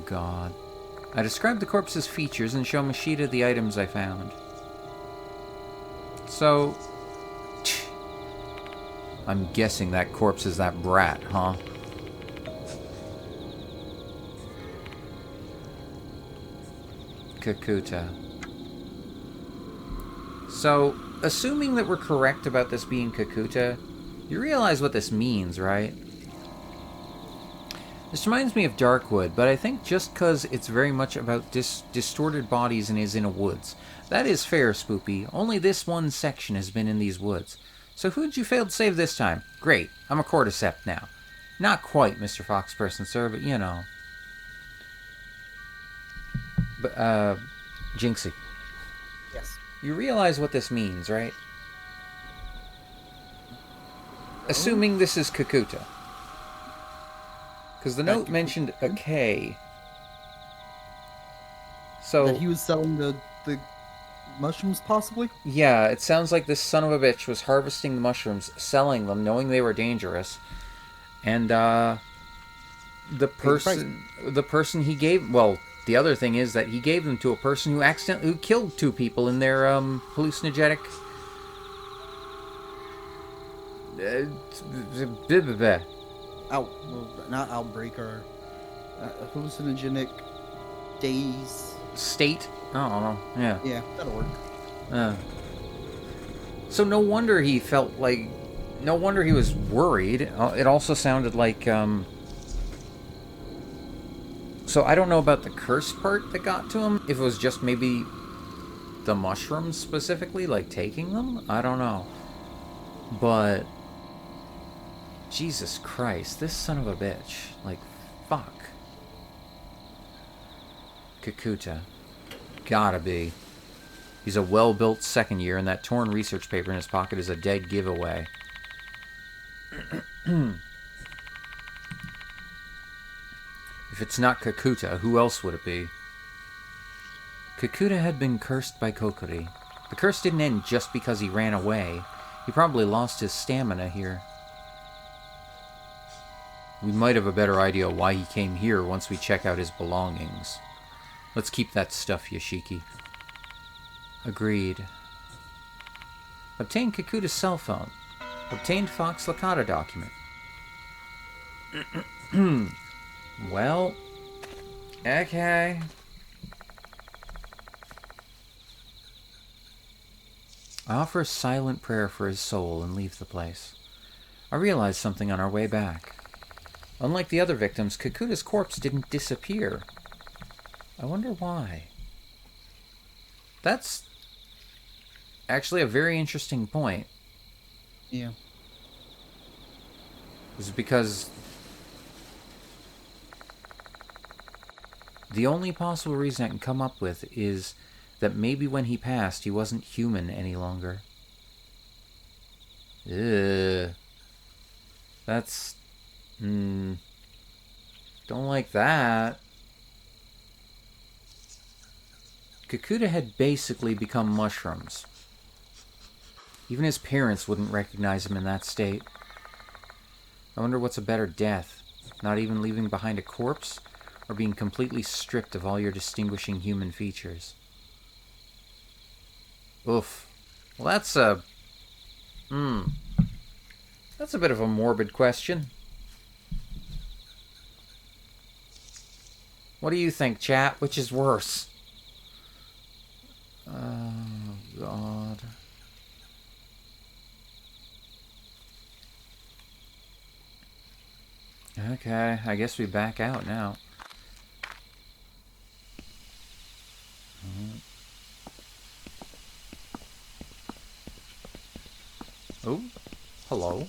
God. I describe the corpse's features and show Mashita the items I found. So... I'm guessing that corpse is that brat, huh? Kakuta. So, assuming that we're correct about this being Kakuta, you realize what this means, right? This reminds me of Darkwood, but I think just because it's very much about distorted bodies and is in a woods. That is fair, Spoopy. Only this one section has been in these woods. So who'd you fail to save this time? Great, I'm a cordyceps now. Not quite, Mr. Foxperson, sir, but you know. But, Jinxy. Yes. You realize what this means, right? Assuming this is Kakuta. Because the note mentioned a K. So... That he was selling the mushrooms, possibly? Yeah, it sounds like this son of a bitch was harvesting the mushrooms, selling them, knowing they were dangerous. And, the person he gave... Well, the other thing is that he gave them to a person who killed 2 people in their, hallucinogenic... Not outbreak, or hallucinogenic days. State? I don't know. Yeah. Yeah, that'll work. So no wonder he felt like... No wonder he was worried. It also sounded like, So I don't know about the curse part that got to him. If it was just maybe the mushrooms specifically, like taking them? I don't know. But... Jesus Christ, this son of a bitch. Like, fuck. Kakuta. Gotta be. He's a well-built second year, and that torn research paper in his pocket is a dead giveaway. If it's not Kakuta, who else would it be? Kakuta had been cursed by Kokori. The curse didn't end just because he ran away. He probably lost his stamina here. We might have a better idea why he came here once we check out his belongings. Let's keep that stuff, Yoshiki. Agreed. Obtained Kakuta's cell phone. Obtained Fox Lakata document. Well, okay. I offer a silent prayer for his soul and leave the place. I realized something on our way back. Unlike the other victims, Kakuta's corpse didn't disappear. I wonder why. That's actually a very interesting point. Yeah. Is it because the only possible reason I can come up with is that maybe when he passed, he wasn't human any longer. Ugh. That's... don't like that. Kakuta had basically become mushrooms. Even his parents wouldn't recognize him in that state. I wonder what's a better death. Not even leaving behind a corpse, or being completely stripped of all your distinguishing human features. Oof. Well, that's a... That's a bit of a morbid question. What do you think, chat? Which is worse? Oh, God. Okay, I guess we back out now. Oh, hello.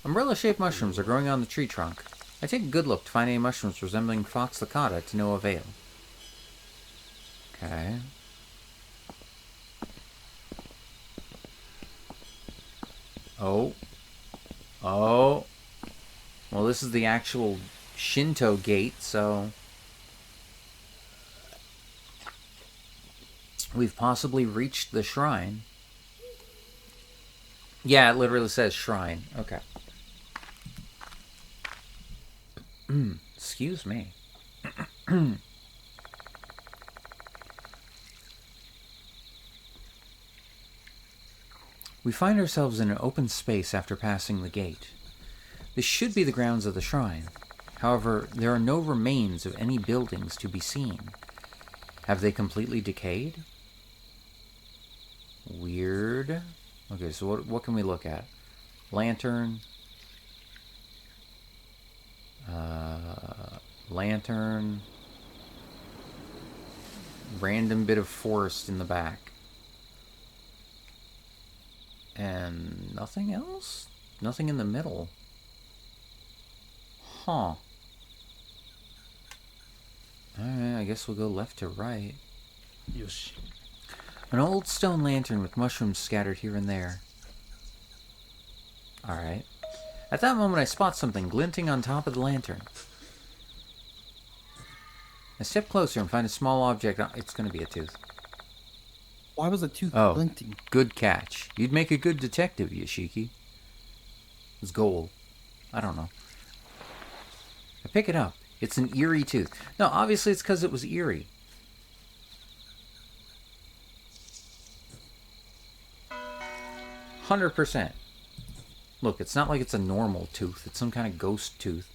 Umbrella-shaped mushrooms are growing on the tree trunk. I take a good look to find any mushrooms resembling Fox Lakata to no avail. Okay. Oh. Oh. Well, this is the actual Shinto gate, so... we've possibly reached the shrine. Yeah, it literally says shrine. Okay. Excuse me. We find ourselves in an open space after passing the gate. This should be the grounds of the shrine. However, there are no remains of any buildings to be seen. Have they completely decayed? Weird. Okay, so what can we look at? Lantern. Lantern. Random bit of forest in the back. And nothing else? Nothing in the middle. Huh. Alright, I guess we'll go left to right. Yosh. An old stone lantern with mushrooms scattered here and there. Alright. At that moment, I spot something glinting on top of the lantern. I step closer and find a small object. It's going to be a tooth. Why was a tooth Oh, glinting? good catch. You'd make a good detective, Yoshiki. It's gold. I don't know. I pick it up. It's an eerie tooth. No, obviously it's because it was eerie. %. Look, it's not like it's a normal tooth. It's some kind of ghost tooth.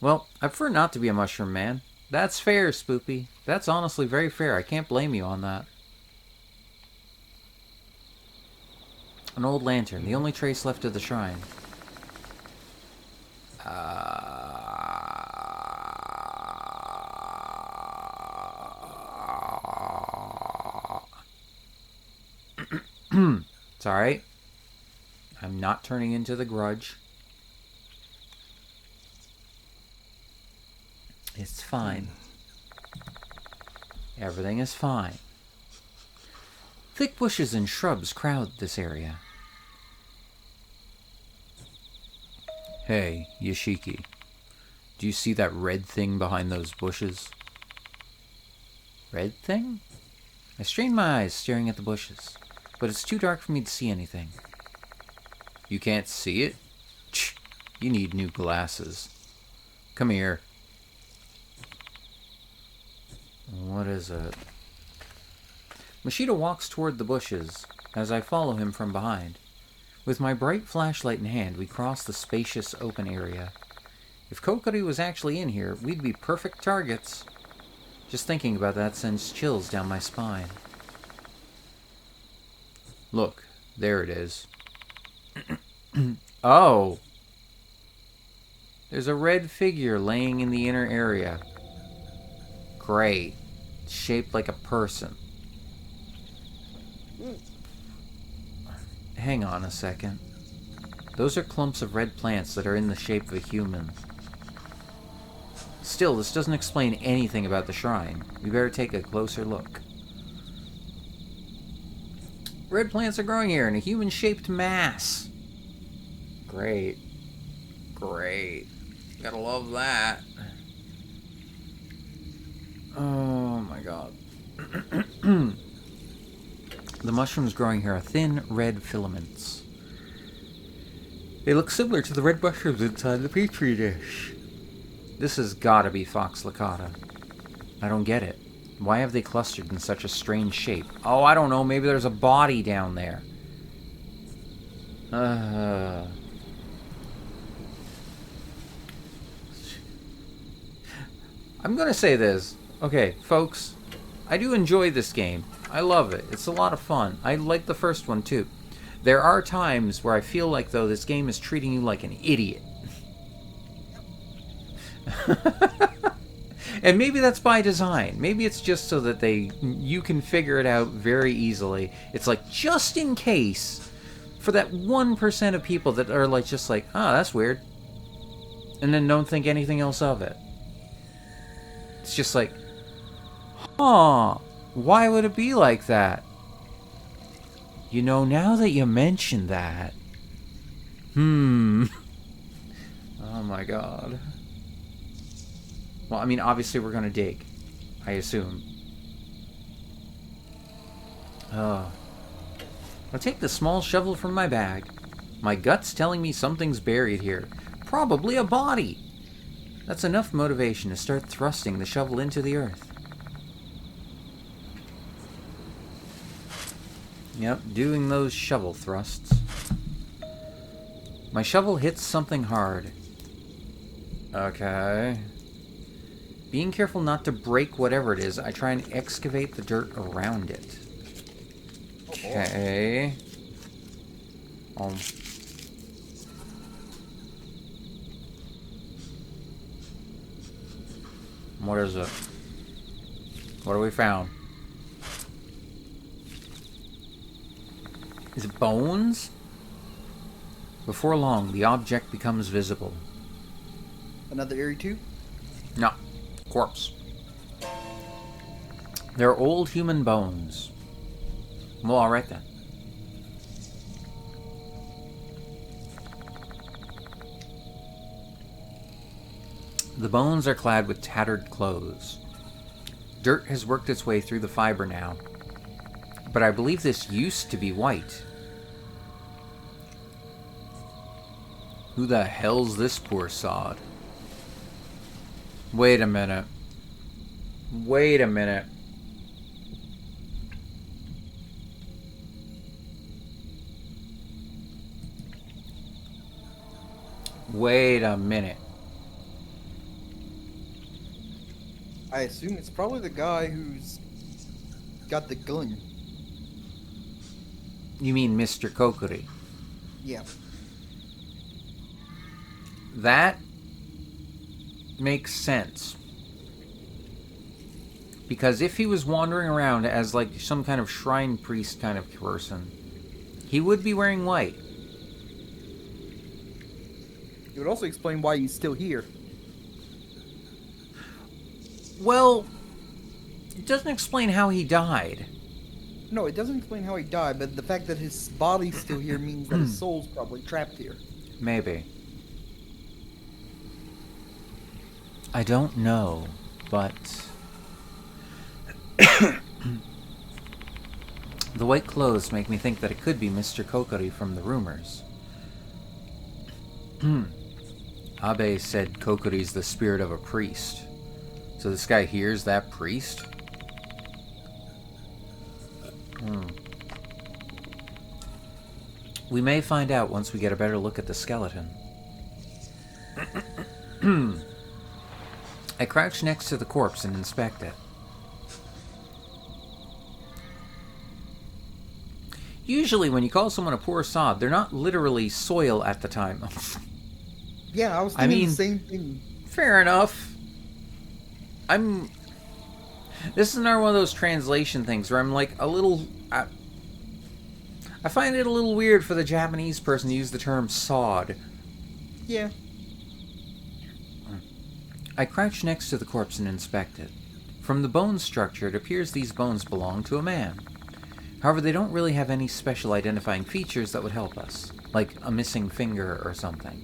Well, I prefer not to be a mushroom man. That's fair, Spoopy. That's honestly very fair. I can't blame you on that. An old lantern, the only trace left of the shrine. It's alright. I'm not turning into the Grudge. It's fine. Everything is fine. Thick bushes and shrubs crowd this area. Hey, Yoshiki. Do you see that red thing behind those bushes? Red thing? I strain my eyes staring at the bushes, but it's too dark for me to see anything. You can't see it? Tch, you need new glasses. Come here. What is it? Machida walks toward the bushes as I follow him from behind. With my bright flashlight in hand, we cross the spacious open area. If Kokiri was actually in here, we'd be perfect targets. Just thinking about that sends chills down my spine. Look, there it is. Oh! There's a red figure laying in the inner area. Great. It's shaped like a person. Hang on a second. Those are clumps of red plants that are in the shape of a human. Still, this doesn't explain anything about the shrine. We better take a closer look. Red plants are growing here in a human-shaped mass. Great. Great. Gotta love that. Oh my god. The mushrooms growing here are thin, red filaments. They look similar to the red mushrooms inside the petri dish. This has gotta be Fox Licata. I don't get it. Why have they clustered in such a strange shape? Oh, I don't know. Maybe there's a body down there. I'm gonna say this. Okay, folks. I do enjoy this game. I love it. It's a lot of fun. I like the first one, too. There are times where I feel like, though, this game is treating you like an idiot. And maybe that's by design. Maybe it's just so that you can figure it out very easily. It's like, just in case, for that 1% of people that are like, just like, oh, that's weird. And then don't think anything else of it. It's just like, huh, why would it be like that? You know, now that you mention that. Oh my god. Well, I mean, obviously we're gonna dig. I assume. I'll take the small shovel from my bag. My gut's telling me something's buried here. Probably a body. That's enough motivation to start thrusting the shovel into the earth. Yep, doing those shovel thrusts. My shovel hits something hard. Okay. Being careful not to break whatever it is, I try and excavate the dirt around it. Okay. What is it? What have we found? Is it bones? Before long, the object becomes visible. Another eerie too? No. Corpse. They're old human bones. Well, alright then. The bones are clad with tattered clothes. Dirt has worked its way through the fiber now, but I believe this used to be white. Who the hell's this poor sod? Wait a minute. Wait a minute. Wait a minute. I assume it's probably the guy who's got the gun. You mean Mr. Kokuri? Yeah. That makes sense. Because if he was wandering around as like some kind of shrine priest kind of person, he would be wearing white. It would also explain why he's still here. Well, it doesn't explain how he died. No, it doesn't explain how he died, but the fact that his body's still here means that his soul's probably trapped here. Maybe. I don't know, but... the white clothes make me think that it could be Mr. Kokori from the rumors. Abe said Kokori's the spirit of a priest. So this guy hears that priest? We may find out once we get a better look at the skeleton. I crouch next to the corpse and inspect it. Usually when you call someone a poor sod, they're not literally soil at the time. Yeah, I was thinking the same thing. Fair enough. This is another one of those translation things where I'm like a little... I find it a little weird for the Japanese person to use the term sod. Yeah. I crouch next to the corpse and inspect it. From the bone structure, it appears these bones belong to a man. However, they don't really have any special identifying features that would help us, like a missing finger or something.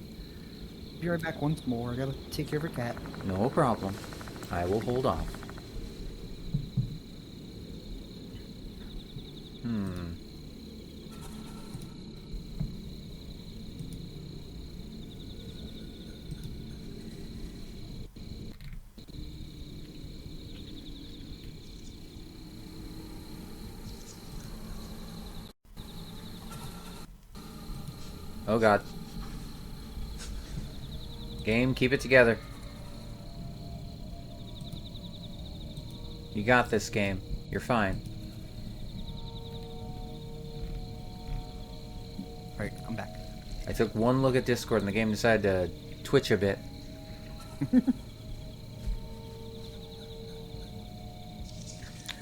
Be right back once more. I gotta take care of a cat. No problem. I will hold off. Oh god. Game, keep it together. You got this, game. You're fine. Alright, I'm back. I took one look at Discord and the game decided to twitch a bit.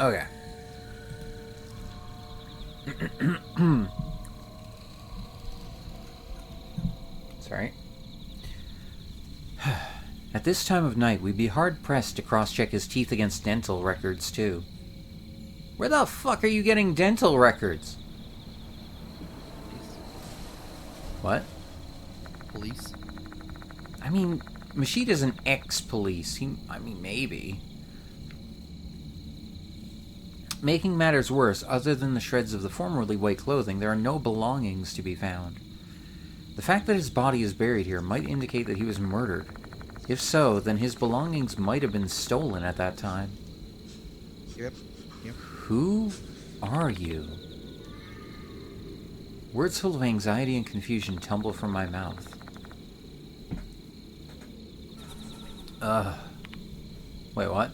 Okay. Sorry. At this time of night, we'd be hard-pressed to cross-check his teeth against dental records, too. Where the fuck are you getting dental records? What? Police? I mean, Mashida's an ex-police. Maybe. Making matters worse, other than the shreds of the formerly white clothing, there are no belongings to be found. The fact that his body is buried here might indicate that he was murdered. If so, then his belongings might have been stolen at that time. Yep. Who are you? Words full of anxiety and confusion tumble from my mouth. Wait, what?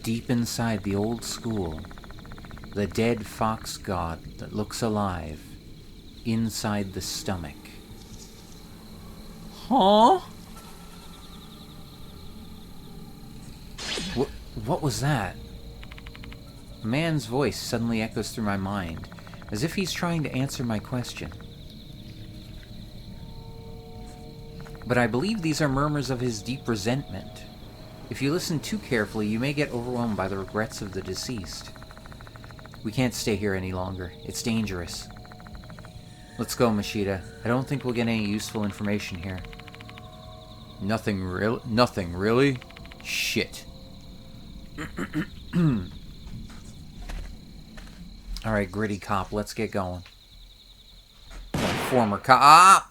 Deep inside the old school, the dead fox god that looks alive, inside the stomach. Huh? What was that? A man's voice suddenly echoes through my mind, as if he's trying to answer my question. But I believe these are murmurs of his deep resentment. If you listen too carefully, you may get overwhelmed by the regrets of the deceased. We can't stay here any longer. It's dangerous. Let's go, Mashita. I don't think we'll get any useful information here. Nothing really? Shit. Alright, gritty cop, let's get going. Former cop!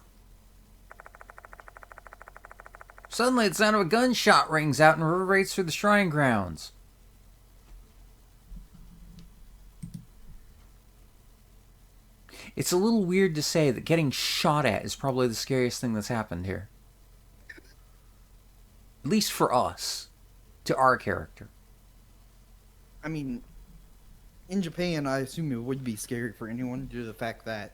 Suddenly, the sound of a gunshot rings out and reverberates through the shrine grounds. It's a little weird to say that getting shot at is probably the scariest thing that's happened here. At least for us. To our character. I mean, in Japan, I assume it would be scary for anyone due to the fact that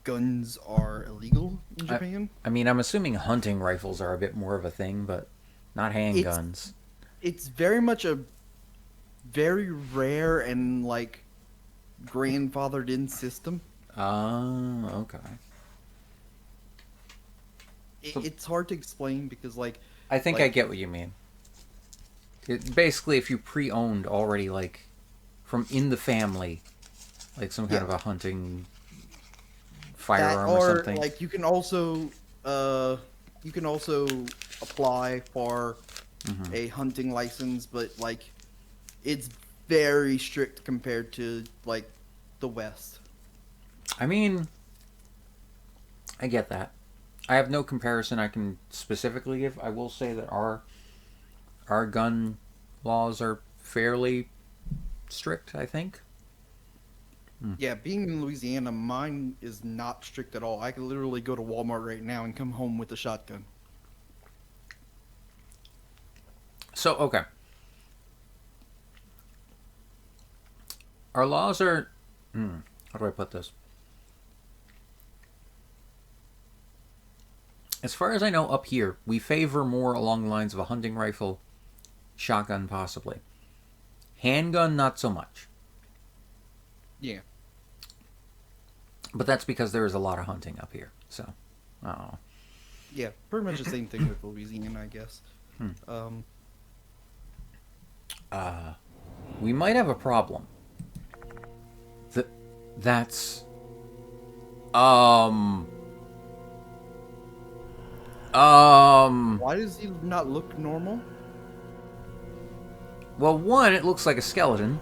guns are illegal in Japan. I mean, I'm assuming hunting rifles are a bit more of a thing, but not handguns. It's very much a very rare and, like, grandfathered in system. Oh, okay. It's hard to explain because, like... I think I get what you mean. Basically, if you pre-owned already, like, from in the family, like some kind of a hunting firearm or something. Like, you can also apply for a hunting license, but, like, it's very strict compared to, like, the West. I mean, I get that. I have no comparison I can specifically give. I will say that our gun laws are fairly strict, I think. Yeah, being in Louisiana, mine is not strict at all. I can literally go to Walmart right now and come home with a shotgun. So, okay. Our laws are... how do I put this? As far as I know, up here, we favor more along the lines of a hunting rifle, shotgun possibly. Handgun, not so much. Yeah. But that's because there is a lot of hunting up here, so... Oh. Yeah, pretty much the same thing with Louisiana, I guess. We might have a problem. That's... Why does he not look normal? Well, one, it looks like a skeleton.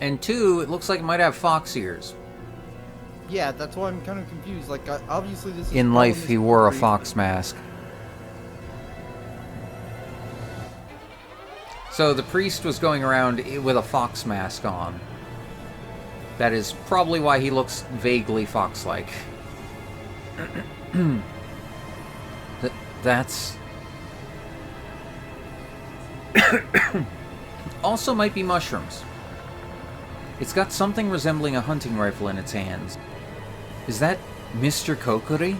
And two, it looks like it might have fox ears. Yeah, that's why I'm kind of confused. Like, obviously this is... In life, he wore a fox mask. So the priest was going around with a fox mask on. That is probably why he looks vaguely fox-like. That's... also might be mushrooms. It's got something resembling a hunting rifle in its hands. Is that Mr. Kokori?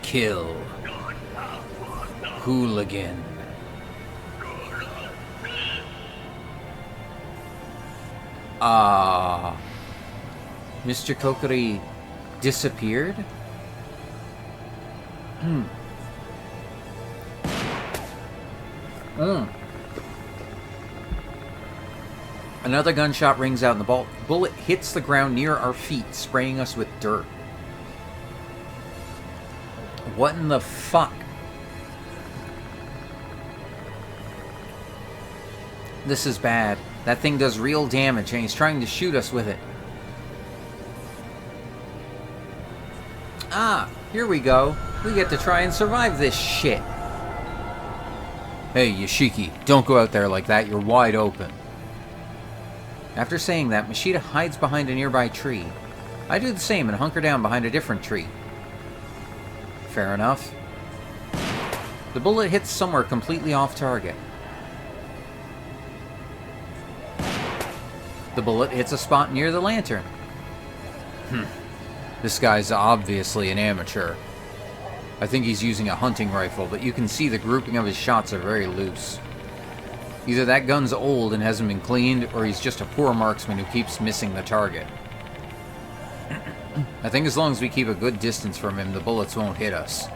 Kill. Hooligan. Mr. Kokori disappeared? Another gunshot rings out and the bullet hits the ground near our feet, spraying us with dirt. What in the fuck? This is bad. That thing does real damage and he's trying to shoot us with it. Ah, here we go. We get to try and survive this shit. Hey, Yoshiki, don't go out there like that. You're wide open. After saying that, Mashita hides behind a nearby tree. I do the same and hunker down behind a different tree. Fair enough. The bullet hits somewhere completely off target. The bullet hits a spot near the lantern. This guy's obviously an amateur. I think he's using a hunting rifle, but you can see the grouping of his shots are very loose. Either that gun's old and hasn't been cleaned, or he's just a poor marksman who keeps missing the target. I think as long as we keep a good distance from him, the bullets won't hit us.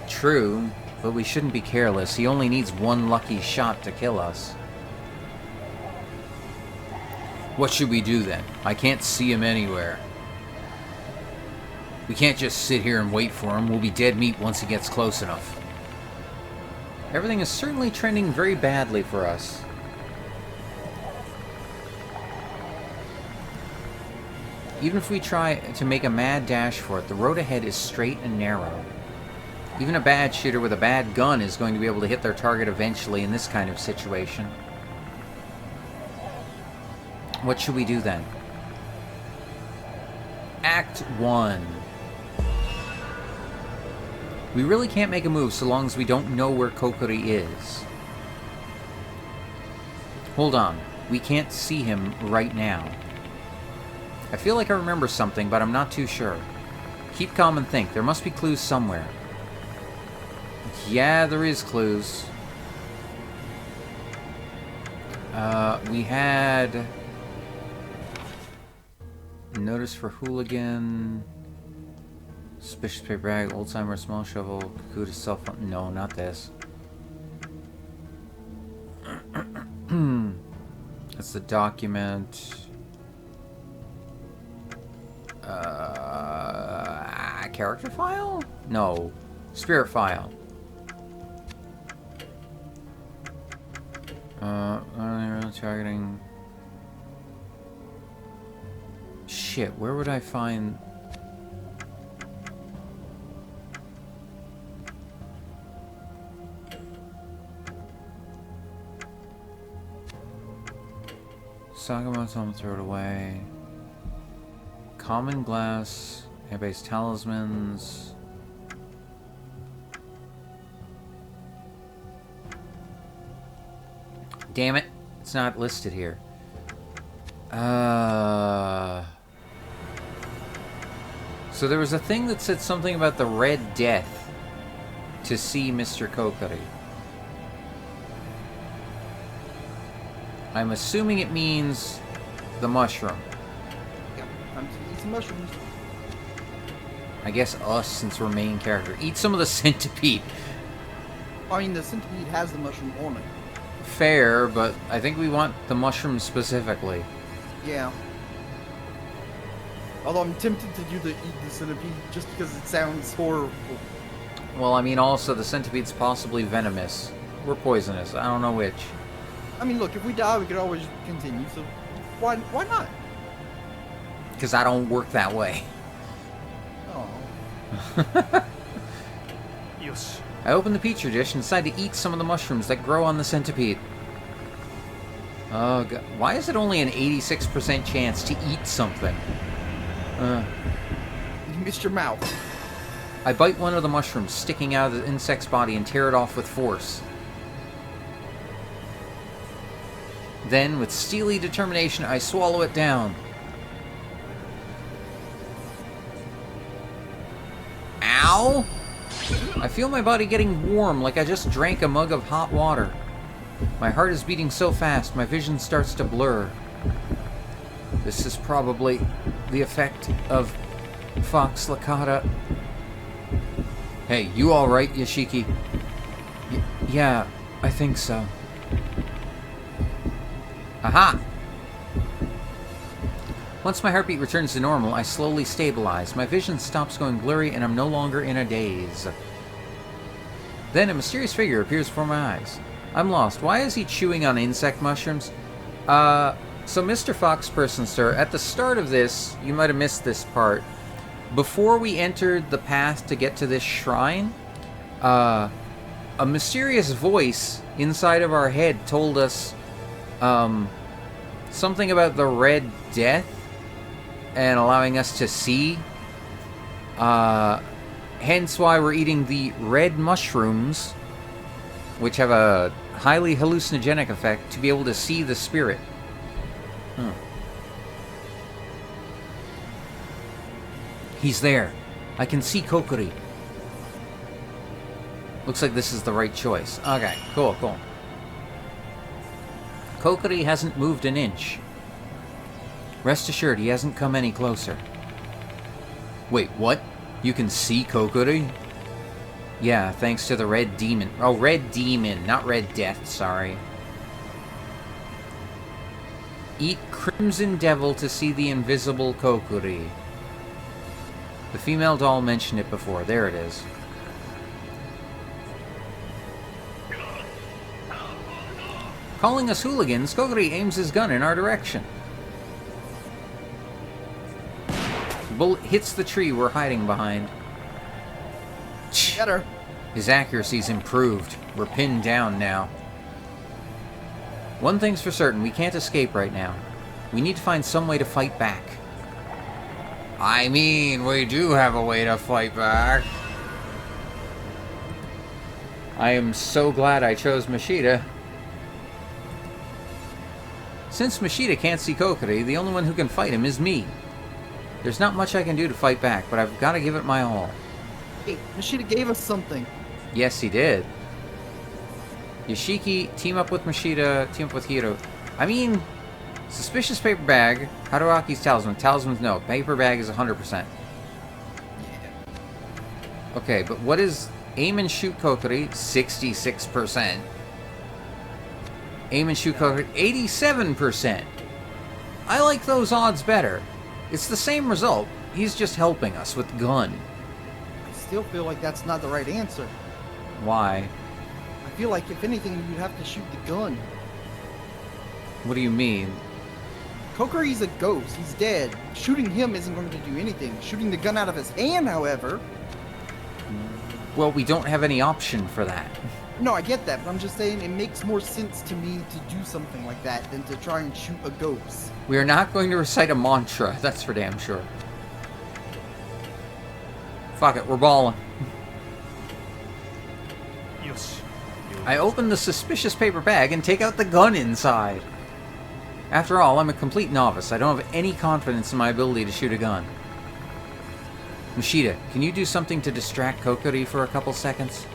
True, but we shouldn't be careless. He only needs one lucky shot to kill us. What should we do then? I can't see him anywhere. We can't just sit here and wait for him. We'll be dead meat once he gets close enough. Everything is certainly trending very badly for us. Even if we try to make a mad dash for it, the road ahead is straight and narrow. Even a bad shooter with a bad gun is going to be able to hit their target eventually in this kind of situation. What should we do then? Act 1. We really can't make a move so long as we don't know where Kokori is. Hold on. We can't see him right now. I feel like I remember something, but I'm not too sure. Keep calm and think. There must be clues somewhere. Yeah, there is clues. We had... Notice for hooligan... Suspicious paper bag, old-timer, small shovel, Kakuta cell phone... No, not this. That's the document... character file? No. Spirit file. Targeting... Shit, where would I find... Sagamoto, I'm gonna throw it away. Common glass, air-based talismans. Damn it, it's not listed here. So there was a thing that said something about the Red Death to see Mr. Kokori. I'm assuming it means the mushroom. Yep, time to eat some mushrooms. I guess us, since we're main character. Eat some of the centipede. I mean, the centipede has the mushroom on it. Fair, but I think we want the mushroom specifically. Yeah. Although I'm tempted to do the eat the centipede just because it sounds horrible. Well, I mean, also the centipede's possibly venomous. Or poisonous. I don't know which. I mean, look, if we die, we could always continue, so why not? Because I don't work that way. Oh. Yes. I open the petri dish and decide to eat some of the mushrooms that grow on the centipede. Oh, God. Why is it only an 86% chance to eat something? You missed your mouth. I bite one of the mushrooms sticking out of the insect's body and tear it off with force. Then, with steely determination, I swallow it down. Ow! I feel my body getting warm, like I just drank a mug of hot water. My heart is beating so fast, my vision starts to blur. This is probably the effect of Fox Lakata. Hey, you alright, Yoshiki? Yeah, I think so. Aha! Once my heartbeat returns to normal, I slowly stabilize. My vision stops going blurry and I'm no longer in a daze. Then a mysterious figure appears before my eyes. I'm lost. Why is he chewing on insect mushrooms? So Mr. Fox Person Stir, at the start of this, you might have missed this part. before we entered the path to get to this shrine, a mysterious voice inside of our head told us something about the Red Death and allowing us to see. Hence why we're eating the red mushrooms, which have a highly hallucinogenic effect, to be able to see the spirit. He's there. I can see Kokiri. Looks like this is the right choice. Okay, cool. Kokiri hasn't moved an inch. Rest assured, he hasn't come any closer. Wait, what? You can see Kokiri? Yeah, thanks to the Red Demon. Oh, Red Demon, not Red Death, sorry. Eat Crimson Devil to see the invisible Kokiri. The female doll mentioned it before. There it is. Calling us hooligans, Kokiri aims his gun in our direction. The bullet hits the tree we're hiding behind. Get her. His accuracy's improved. We're pinned down now. One thing's for certain, we can't escape right now. We need to find some way to fight back. I mean, we do have a way to fight back. I am so glad I chose Mashita. Since Mashita can't see Kokiri, the only one who can fight him is me. There's not much I can do to fight back, but I've got to give it my all. Hey, Mashita gave us something. Yes, he did. Yoshiki, team up with Mashita, team up with Hiro. I mean, suspicious paper bag, Haruaki's talisman. Talisman's no. Paper bag is 100%. Okay, but what is aim and shoot Kokiri? 66%. Aim and shoot Kokiri? 87%. I like those odds better. It's the same result. He's just helping us with gun. I still feel like that's not the right answer. Why? I feel like if anything, you'd have to shoot the gun. What do you mean? Kokiri's a ghost. He's dead. Shooting him isn't going to do anything. Shooting the gun out of his hand, however... Well, we don't have any option for that. No, I get that, but I'm just saying it makes more sense to me to do something like that than to try and shoot a ghost. We are not going to recite a mantra, that's for damn sure. Fuck it, we're balling. Yoshi. I open the suspicious paper bag and take out the gun inside. After all, I'm a complete novice. I don't have any confidence in my ability to shoot a gun. Mashita, can you do something to distract Kokiri for a couple seconds?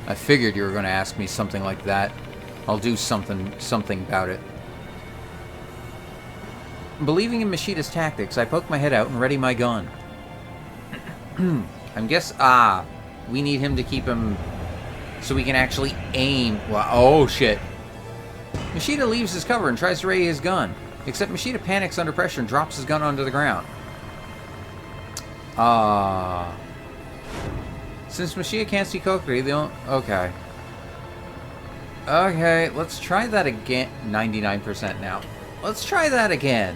I figured you were going to ask me something like that. I'll do something about it. Believing in Mashita's tactics, I poke my head out and ready my gun. We need him to keep him so we can actually aim. Well, oh shit. Mashita leaves his cover and tries to ready his gun. Except Mashita panics under pressure and drops his gun onto the ground. Since Mashita can't see Kokiri, they don't... Okay. Okay, let's try that again. 99% now. Let's try that again.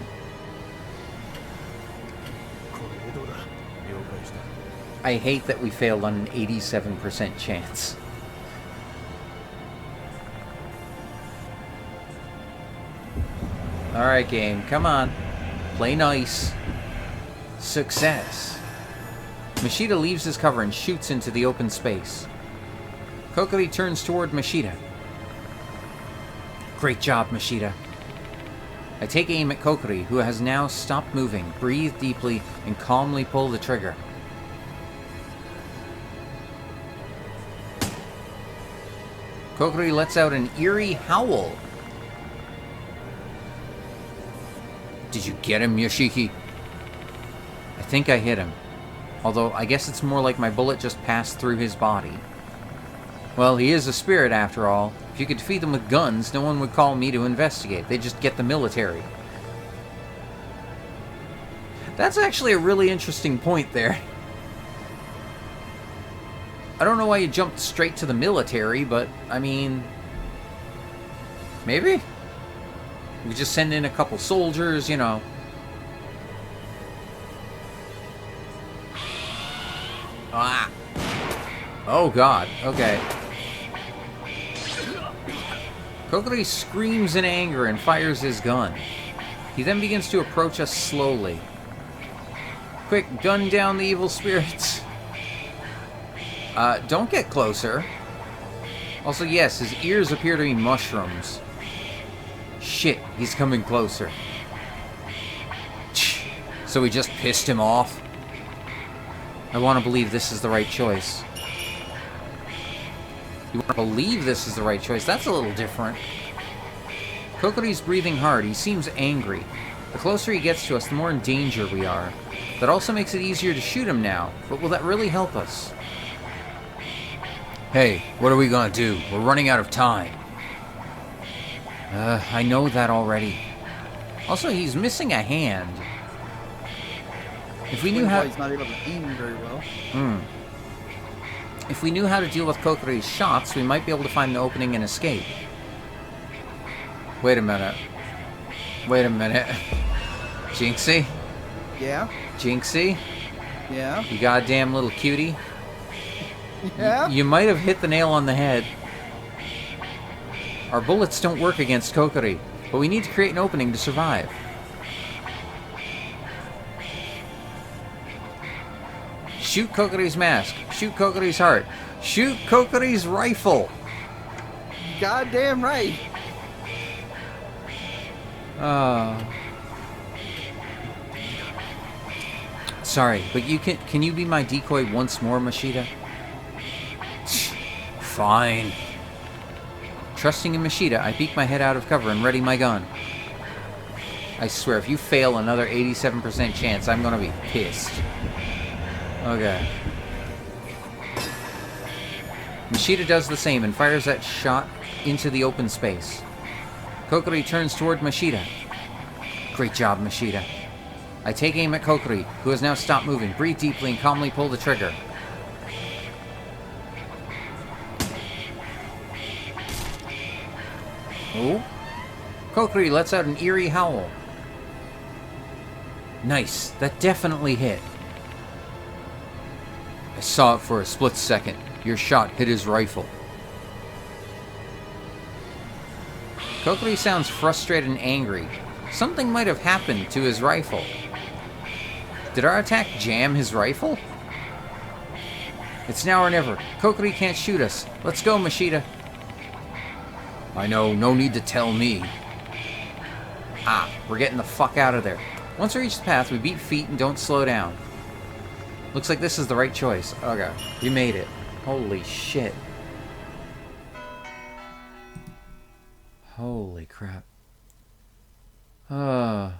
I hate that we failed on an 87% chance. Alright, game. Come on. Play nice. Success. Mashita leaves his cover and shoots into the open space. Kokiri turns toward Mashita. Great job, Mashita. I take aim at Kokiri, who has now stopped moving, breathe deeply, and calmly pull the trigger. Kokiri lets out an eerie howl. Did you get him, Yoshiki? I think I hit him. Although, I guess it's more like my bullet just passed through his body. Well, he is a spirit after all. If you could defeat them with guns, no one would call me to investigate. They'd just get the military. That's actually a really interesting point there. I don't know why you jumped straight to the military, but, I mean... Maybe? We could just send in a couple soldiers, you know. Ah! Oh god, okay. Kokiri screams in anger and fires his gun. He then begins to approach us slowly. Quick, gun down the evil spirits. Don't get closer. Also, yes, his ears appear to be mushrooms. Shit, he's coming closer. So we just pissed him off? I want to believe this is the right choice. You want to believe this is the right choice? That's a little different. Kokiri's breathing hard. He seems angry. The closer he gets to us, the more in danger we are. That also makes it easier to shoot him now. But will that really help us? Hey, what are we gonna do? We're running out of time. I know that already. Also, he's missing a hand. If we knew how... He's not able to aim very well. If we knew how to deal with Kokiri's shots, we might be able to find an opening and escape. Wait a minute. Wait a minute. Jinxy? Yeah? Jinxy? Yeah? You goddamn little cutie. Yeah? You might have hit the nail on the head. Our bullets don't work against Kokiri, but we need to create an opening to survive. Shoot Kokiri's mask. Shoot Kokiri's heart. Shoot Kokiri's rifle. Goddamn right. Sorry, but can you be my decoy once more, Machida? Fine. Trusting in Machida, I peek my head out of cover and ready my gun. I swear, if you fail another 87% chance, I'm gonna be pissed. Okay. Machida does the same and fires that shot into the open space. Kokiri turns toward Machida. Great job, Machida. I take aim at Kokiri, who has now stopped moving. Breathe deeply and calmly pull the trigger. Oh? Kokiri lets out an eerie howl. Nice. That definitely hit. I saw it for a split second. Your shot hit his rifle. Kokiri sounds frustrated and angry. Something might have happened to his rifle. Did our attack jam his rifle? It's now or never. Kokiri can't shoot us. Let's go, Machida. I know, no need to tell me. Ah, we're getting the fuck out of there. Once we reach the path, we beat feet and don't slow down. Looks like this is the right choice. Okay, we made it. Holy shit. Holy crap. Machida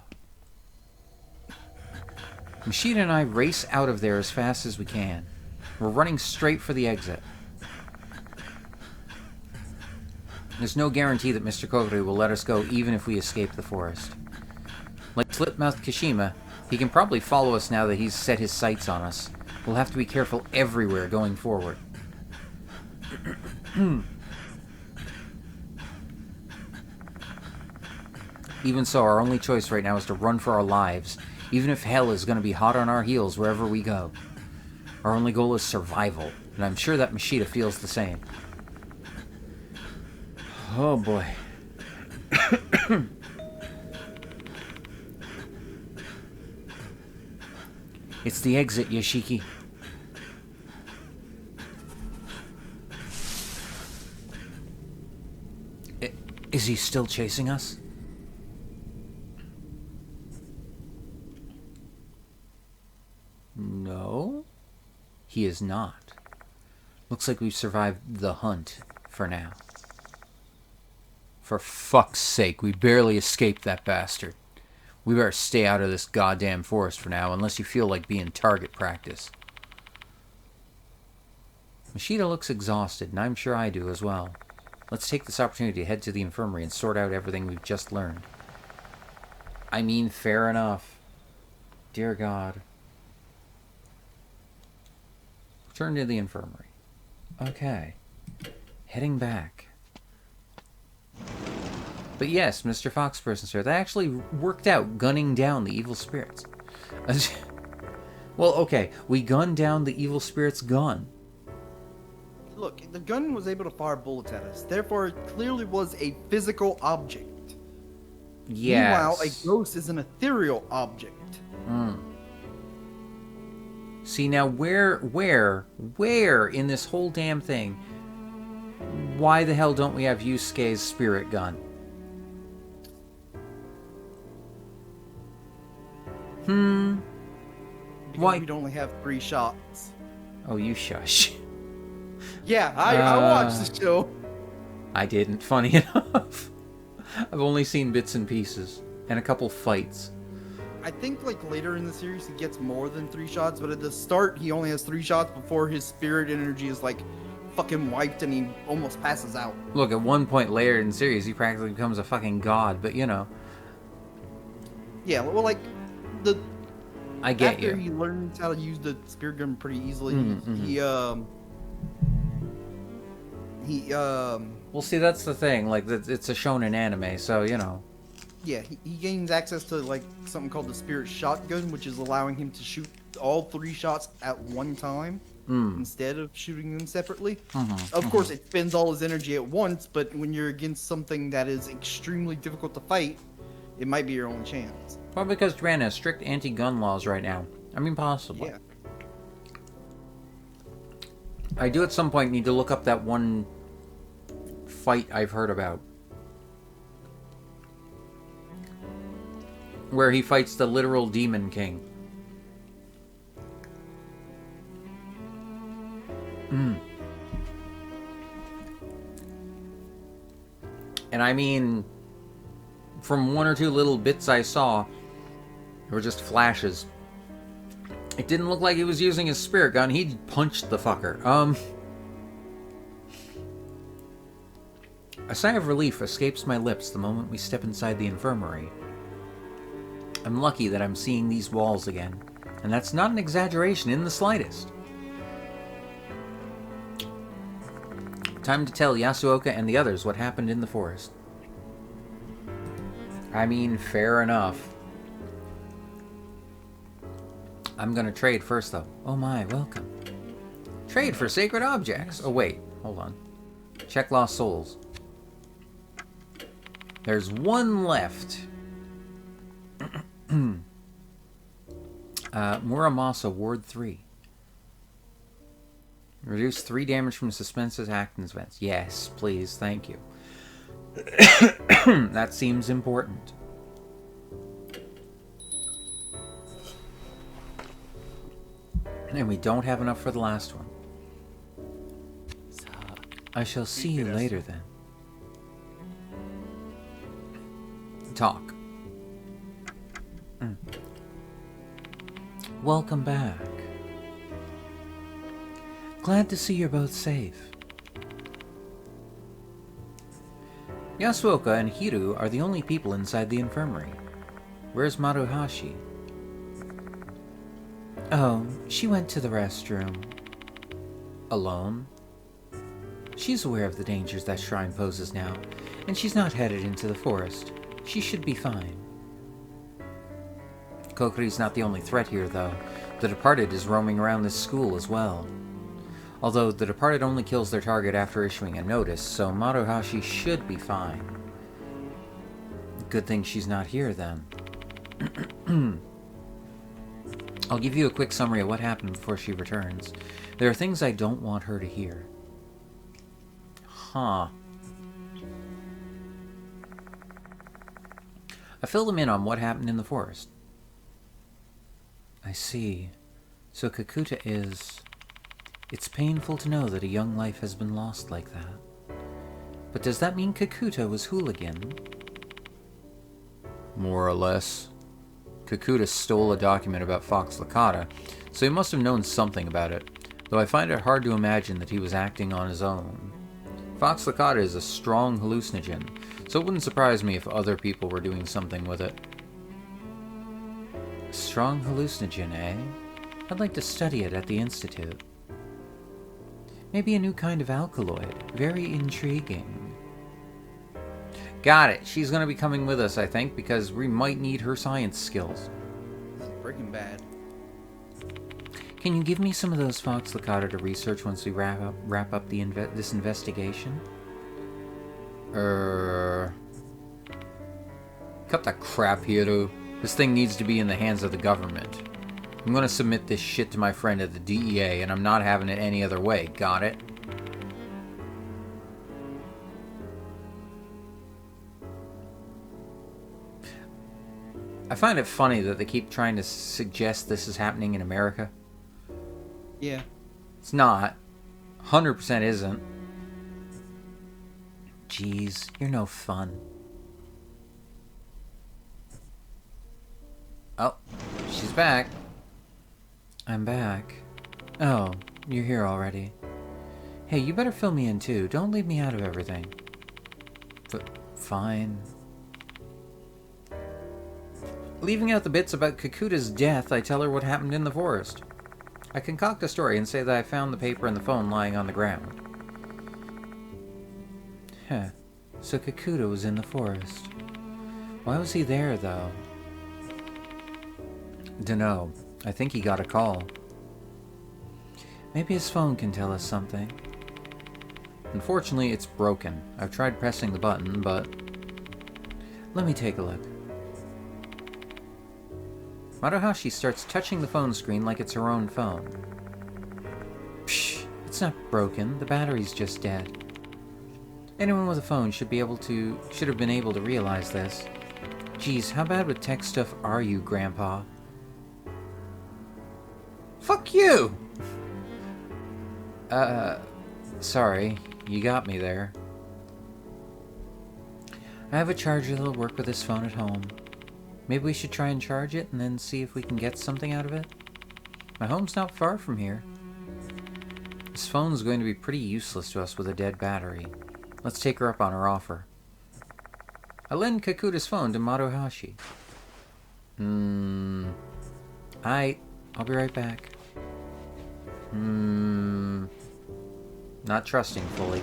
and I race out of there as fast as we can. We're running straight for the exit. There's no guarantee that Mr. Kokiri will let us go even if we escape the forest. Like Slipmouth Kashima, he can probably follow us now that he's set his sights on us. We'll have to be careful everywhere going forward. Even so, our only choice right now is to run for our lives, even if hell is going to be hot on our heels wherever we go. Our only goal is survival, and I'm sure that Machida feels the same. Oh boy. It's the exit, Yoshiki. Is he still chasing us? No, he is not. Looks like we've survived the hunt for now. For fuck's sake, we barely escaped that bastard. We better stay out of this goddamn forest for now, unless you feel like being target practice. Machida looks exhausted, and I'm sure I do as well. Let's take this opportunity to head to the infirmary and sort out everything we've just learned. I mean, fair enough. Dear God. Return to the infirmary. Okay. Heading back. But yes, Mr. Foxperson, sir, that actually worked out, gunning down the evil spirits. Well, okay, we gunned down the evil spirit's gun. Look, the gun was able to fire bullets at us. Therefore, it clearly was a physical object. Meanwhile, a Yes. ghost is an ethereal object. See, now where in this whole damn thing, why the hell don't we have Yusuke's spirit gun? Because Why? we'd only have 3 shots. Oh, you shush. Yeah, I watched the show. I didn't, funny enough. I've only seen bits and pieces. And a couple fights. I think like later in the series he gets more than 3 shots, but at the start he only has 3 shots before his spirit energy is like fucking wiped and he almost passes out. Look, at one point later in the series, he practically becomes a fucking god, but you know. Yeah, well, like the I get after you. he learns how to use the spirit gun pretty easily, he Well, see, that's the thing. Like, it's a shonen anime, so, you know. yeah, he gains access to like something called the spirit shotgun, which is allowing him to shoot all 3 shots at one time instead of shooting them separately. Of course, it spends all his energy at once, but when you're against something that is extremely difficult to fight, it might be your only chance. Well, because Japan has strict anti-gun laws right now. I mean, possibly. Yeah. I do at some point need to look up that one fight I've heard about. Where he fights the literal Demon King. And I mean, from 1 or 2 little bits I saw, they were just flashes. It didn't look like he was using his spirit gun. He punched the fucker. A sigh of relief escapes my lips the moment we step inside the infirmary. I'm lucky that I'm seeing these walls again, and that's not an exaggeration in the slightest. Time to tell Yasuoka and the others what happened in the forest. I mean, fair enough. I'm gonna trade first, though. Oh my, welcome. Trade for sacred objects. Oh wait, hold on. Check lost souls. There's 1 left. Muramasa, Ward 3. Reduce 3 damage from suspenses, actions, events. Yes, please, thank you. That seems important. And we don't have enough for the last one. So, I shall see you later then. Talk. Welcome back. Glad to see you're both safe. Yasuoka and Hiru are the only people inside the infirmary. Where's Maruhashi? Oh, she went to the restroom. Alone? She's aware of the dangers that shrine poses now, and she's not headed into the forest. She should be fine. Kokuri's not the only threat here, though. The Departed is roaming around this school as well. Although the Departed only kills their target after issuing a notice, so Maruhashi should be fine. Good thing she's not here, then. I'll give you a quick summary of what happened before she returns. There are things I don't want her to hear. Huh. I filled them in on what happened in the forest. I see. So Kakuta is... It's painful to know that a young life has been lost like that. But does that mean Kakuta was hooligan? More or less. Kakuta stole a document about Fox Lakata, so he must have known something about it, though I find it hard to imagine that he was acting on his own. Fox Lakata is a strong hallucinogen, so it wouldn't surprise me if other people were doing something with it. Strong hallucinogen, eh? I'd like to study it at the Institute. Maybe a new kind of alkaloid. Very intriguing. Got it. She's going to be coming with us, I think, because we might need her science skills. Breaking Bad. Can you give me some of those Fox Licata to research once we wrap up this investigation? Cut that crap, Hiro. This thing needs to be in the hands of the government. I'm gonna submit this shit to my friend at the DEA, and I'm not having it any other way. Got it? I find it funny that they keep trying to suggest this is happening in America. Yeah. It's not. 100% isn't. Jeez, you're no fun. Oh, she's back. I'm back. Oh, you're here already. Hey, you better fill me in too. Don't leave me out of everything. Fine. Leaving out the bits about Kakuta's death, I tell her what happened in the forest. I concoct a story and say that I found the paper and the phone lying on the ground. Huh. So Kakuta was in the forest. Why was he there, though? Dunno. I think he got a call. Maybe his phone can tell us something. Unfortunately, it's broken. I've tried pressing the button, but... Let me take a look. Maruhashi starts touching the phone screen like it's her own phone. Psh, it's not broken. The battery's just dead. Anyone with a phone should have been able to realize this. Geez, how bad with tech stuff are you, Grandpa? Fuck you! Sorry. You got me there. I have a charger that'll work with this phone at home. Maybe we should try and charge it and then see if we can get something out of it? My home's not far from here. This phone's going to be pretty useless to us with a dead battery. Let's take her up on her offer. I lend Kakuta's phone to Maruhashi. I'll be right back. Not trusting fully.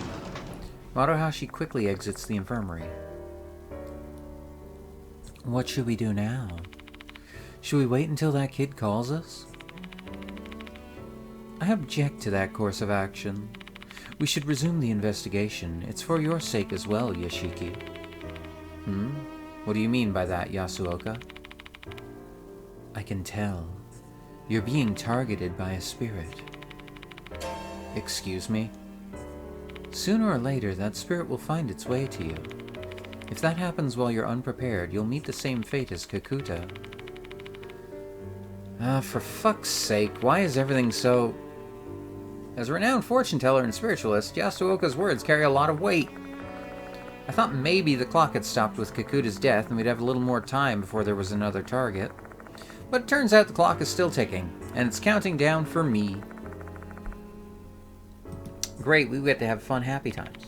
Maruhashi quickly exits the infirmary. What should we do now? Should we wait until that kid calls us? I object to that course of action. We should resume the investigation. It's for your sake as well, Yoshiki. What do you mean by that, Yasuoka? I can tell. You're being targeted by a spirit. Excuse me? Sooner or later, that spirit will find its way to you. If that happens while you're unprepared, you'll meet the same fate as Kakuta. For fuck's sake, why is everything so... As a renowned fortune teller and spiritualist, Yasuoka's words carry a lot of weight. I thought maybe the clock had stopped with Kakuta's death and we'd have a little more time before there was another target. But it turns out the clock is still ticking, and it's counting down for me. Great, we get to have fun, happy times.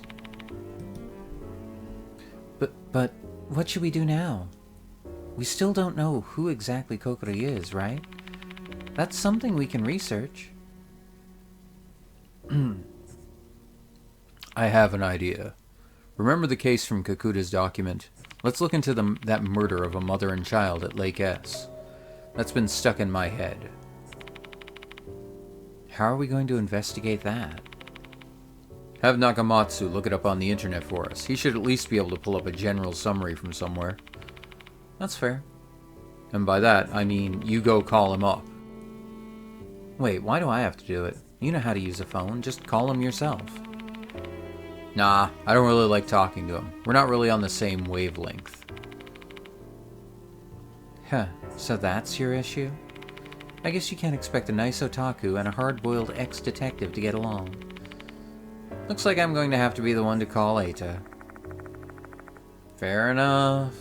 But what should we do now? We still don't know who exactly Kokoro is, right? That's something we can research. I have an idea. Remember the case from Kakuta's document? Let's look into that murder of a mother and child at Lake S. That's been stuck in my head. How are we going to investigate that? Have Nakamatsu look it up on the internet for us. He should at least be able to pull up a general summary from somewhere. That's fair. And by that, I mean you go call him up. Wait, why do I have to do it? You know how to use a phone. Just call him yourself. Nah, I don't really like talking to him. We're not really on the same wavelength. Huh, so that's your issue? I guess you can't expect a nice otaku and a hard-boiled ex-detective to get along. Looks like I'm going to have to be the one to call Eita. Fair enough.